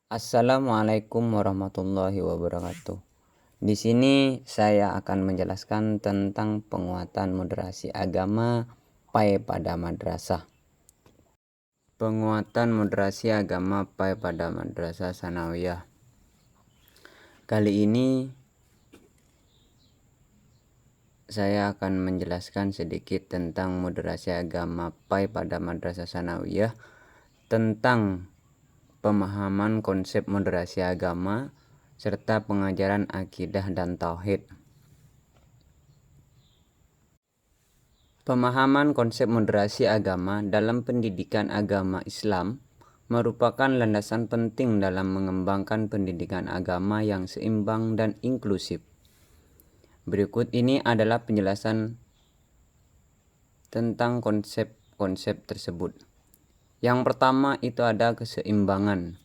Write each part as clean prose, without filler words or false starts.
Assalamualaikum warahmatullahi wabarakatuh. Di sini saya akan menjelaskan tentang penguatan moderasi agama pada madrasah. Penguatan moderasi agama pada madrasah sanawiyah. Kali ini saya akan menjelaskan sedikit tentang moderasi agama pada madrasah sanawiyah, tentang pemahaman konsep moderasi agama serta pengajaran akidah dan tauhid. Pemahaman konsep moderasi agama dalam pendidikan agama Islam merupakan landasan penting dalam mengembangkan pendidikan agama yang seimbang dan inklusif. Berikut ini adalah penjelasan tentang konsep-konsep tersebut. Yang pertama itu ada keseimbangan.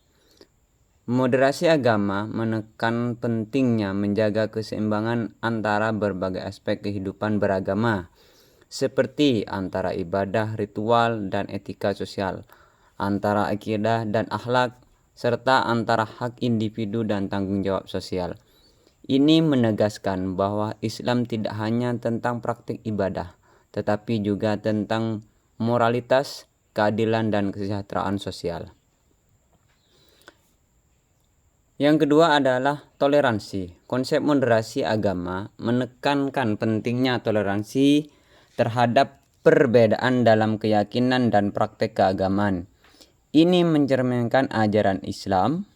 Moderasi agama menekan pentingnya menjaga keseimbangan antara berbagai aspek kehidupan beragama, seperti antara ibadah, ritual, dan etika sosial, antara akidah dan akhlak, serta antara hak individu dan tanggung jawab sosial. Ini menegaskan bahwa Islam tidak hanya tentang praktik ibadah, tetapi juga tentang moralitas, keadilan, dan kesejahteraan sosial. Yang kedua adalah toleransi. Konsep moderasi agama menekankan pentingnya toleransi terhadap perbedaan dalam keyakinan dan praktek keagamaan. Ini mencerminkan ajaran Islam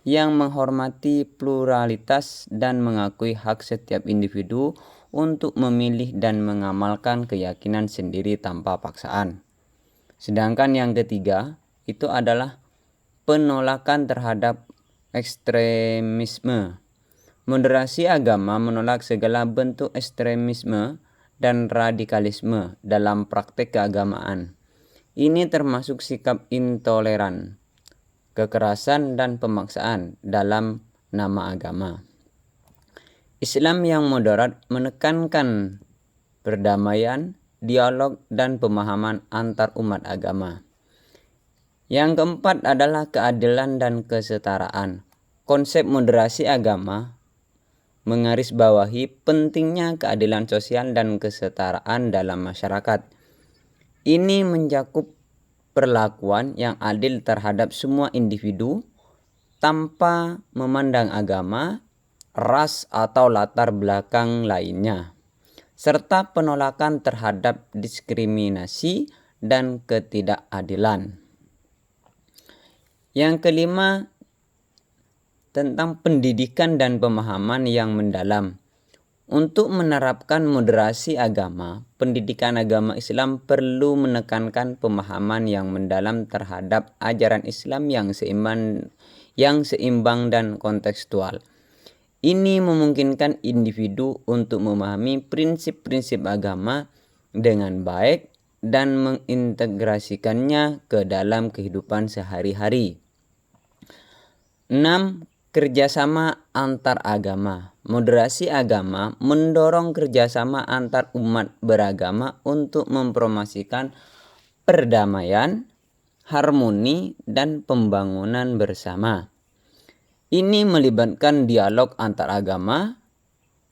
yang menghormati pluralitas dan mengakui hak setiap individu untuk memilih dan mengamalkan keyakinan sendiri tanpa paksaan. Sedangkan yang ketiga itu adalah penolakan terhadap ekstremisme. Moderasi agama menolak segala bentuk ekstremisme dan radikalisme dalam praktek keagamaan. Ini termasuk sikap intoleran, kekerasan, dan pemaksaan dalam nama agama. Islam yang moderat menekankan perdamaian, dialog, dan pemahaman antar umat agama. Yang keempat adalah keadilan dan kesetaraan. Konsep moderasi agama menggarisbawahi pentingnya keadilan sosial dan kesetaraan dalam masyarakat. Ini mencakup perlakuan yang adil terhadap semua individu tanpa memandang agama, ras, atau latar belakang lainnya, serta penolakan terhadap diskriminasi dan ketidakadilan. Yang kelima, tentang pendidikan dan pemahaman yang mendalam. Untuk menerapkan moderasi agama, pendidikan agama Islam perlu menekankan pemahaman yang mendalam terhadap ajaran Islam yang seimbang dan kontekstual. Ini memungkinkan individu untuk memahami prinsip-prinsip agama dengan baik dan mengintegrasikannya ke dalam kehidupan sehari-hari. 6. Kerjasama antar agama. Moderasi agama mendorong kerjasama antar umat beragama untuk mempromosikan perdamaian, harmoni, dan pembangunan bersama. Ini melibatkan dialog antar agama,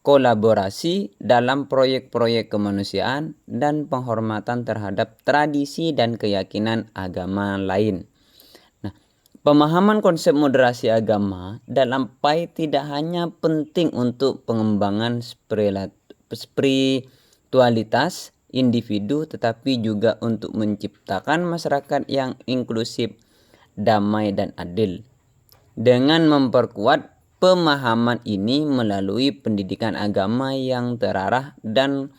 kolaborasi dalam proyek-proyek kemanusiaan, dan penghormatan terhadap tradisi dan keyakinan agama lain. Pemahaman konsep moderasi agama dalam PAI tidak hanya penting untuk pengembangan spiritualitas individu, tetapi juga untuk menciptakan masyarakat yang inklusif, damai, dan adil. Dengan memperkuat pemahaman ini melalui pendidikan agama yang terarah dan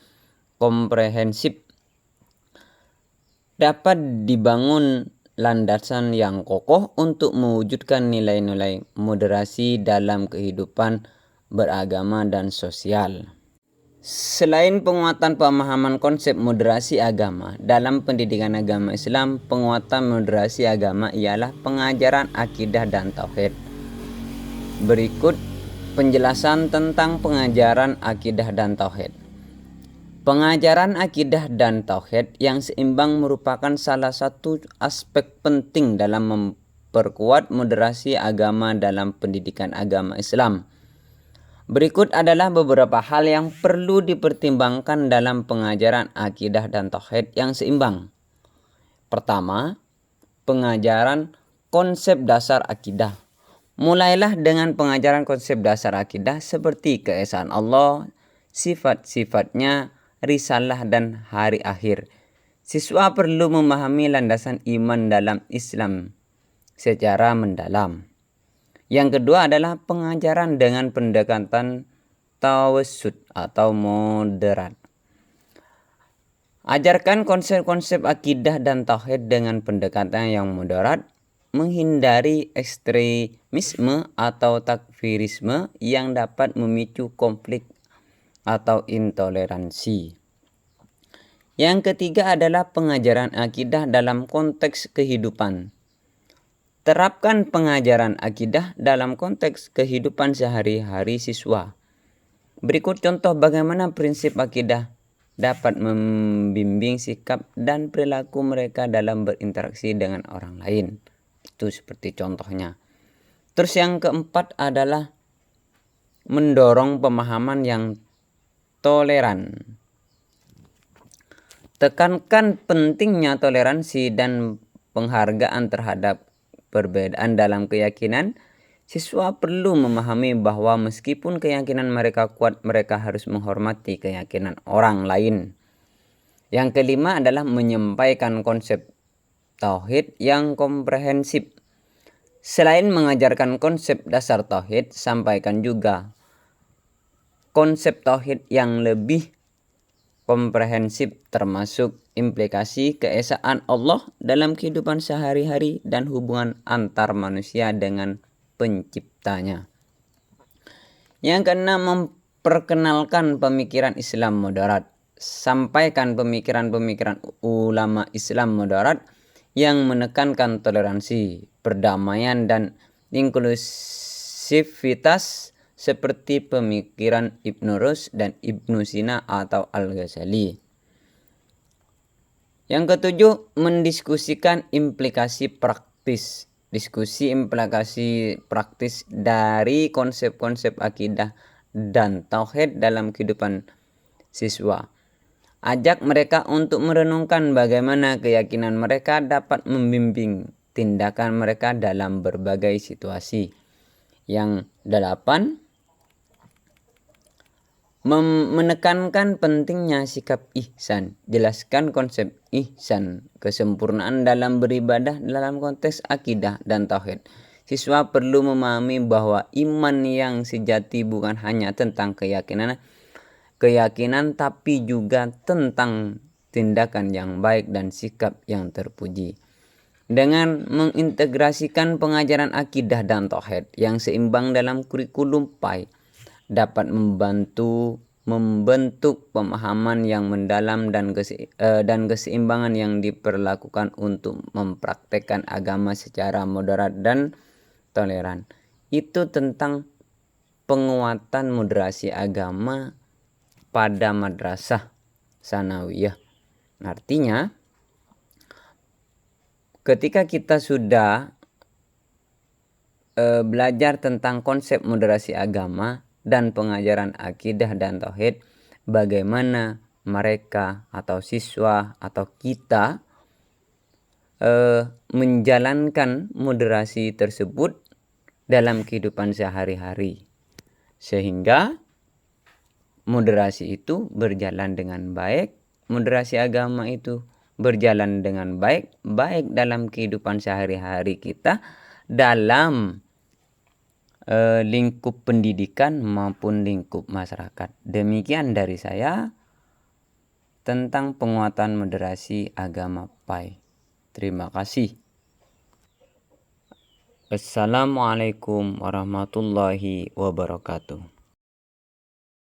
komprehensif, dapat dibangun landasan yang kokoh untuk mewujudkan nilai-nilai moderasi dalam kehidupan beragama dan sosial. Selain penguatan pemahaman konsep moderasi agama dalam pendidikan agama Islam, penguatan moderasi agama ialah pengajaran akidah dan tauhid. Berikut penjelasan tentang pengajaran akidah dan tauhid. Pengajaran akidah dan tauhid yang seimbang merupakan salah satu aspek penting dalam memperkuat moderasi agama dalam pendidikan agama Islam. Berikut adalah beberapa hal yang perlu dipertimbangkan dalam pengajaran akidah dan tauhid yang seimbang. Pertama, pengajaran konsep dasar akidah. Mulailah dengan pengajaran konsep dasar akidah seperti keesaan Allah, sifat-sifatnya, risalah dan hari akhir. Siswa perlu memahami landasan iman dalam Islam secara mendalam. Yang kedua adalah pengajaran dengan pendekatan tawassut atau moderat. Ajarkan konsep-konsep akidah dan tauhid dengan pendekatan yang moderat, menghindari ekstremisme atau takfirisme yang dapat memicu konflik atau intoleransi. Yang ketiga adalah pengajaran akidah dalam konteks kehidupan. Terapkan pengajaran akidah dalam konteks kehidupan sehari-hari siswa. Berikut contoh bagaimana prinsip akidah dapat membimbing sikap dan perilaku mereka dalam berinteraksi dengan orang lain. Itu seperti contohnya. Terus yang keempat adalah mendorong pemahaman yang toleran. Tekankan pentingnya toleransi dan penghargaan terhadap perbedaan dalam keyakinan. Siswa perlu memahami bahwa meskipun keyakinan mereka kuat, mereka harus menghormati keyakinan orang lain. Yang kelima adalah menyampaikan konsep tauhid yang komprehensif. Selain mengajarkan konsep dasar tauhid, sampaikan juga konsep tauhid yang lebih komprehensif termasuk implikasi keesaan Allah dalam kehidupan sehari-hari dan hubungan antar manusia dengan penciptanya. Yang keenam, memperkenalkan pemikiran Islam moderat. Sampaikan pemikiran-pemikiran ulama Islam moderat yang menekankan toleransi, perdamaian, dan inklusivitas seperti pemikiran Ibnu Rushd dan Ibnu Sina atau Al-Ghazali. Yang ketujuh, mendiskusikan implikasi praktis. Diskusi implikasi praktis dari konsep-konsep akidah dan tauhid dalam kehidupan siswa. Ajak mereka untuk merenungkan bagaimana keyakinan mereka dapat membimbing tindakan mereka dalam berbagai situasi. Yang delapan, menekankan pentingnya sikap ihsan. Jelaskan konsep ihsan, kesempurnaan dalam beribadah dalam konteks akidah dan tauhid. Siswa perlu memahami bahwa iman yang sejati bukan hanya tentang keyakinan tapi juga tentang tindakan yang baik dan sikap yang terpuji. Dengan mengintegrasikan pengajaran akidah dan tauhid yang seimbang dalam kurikulum PAI, dapat membentuk pemahaman yang mendalam dan keseimbangan yang diperlakukan untuk mempraktekkan agama secara moderat dan toleran. Itu tentang penguatan moderasi agama pada madrasah sanawiyah. Artinya, ketika kita sudah belajar tentang konsep moderasi agama dan pengajaran akidah dan tauhid, bagaimana mereka atau siswa atau kita menjalankan moderasi tersebut dalam kehidupan sehari-hari, sehingga moderasi itu berjalan dengan baik, moderasi agama itu berjalan dengan baik dalam kehidupan sehari-hari kita dalam lingkup pendidikan maupun lingkup masyarakat. Demikian dari saya tentang penguatan moderasi agama PAI. Terima kasih. Assalamualaikum warahmatullahi wabarakatuh.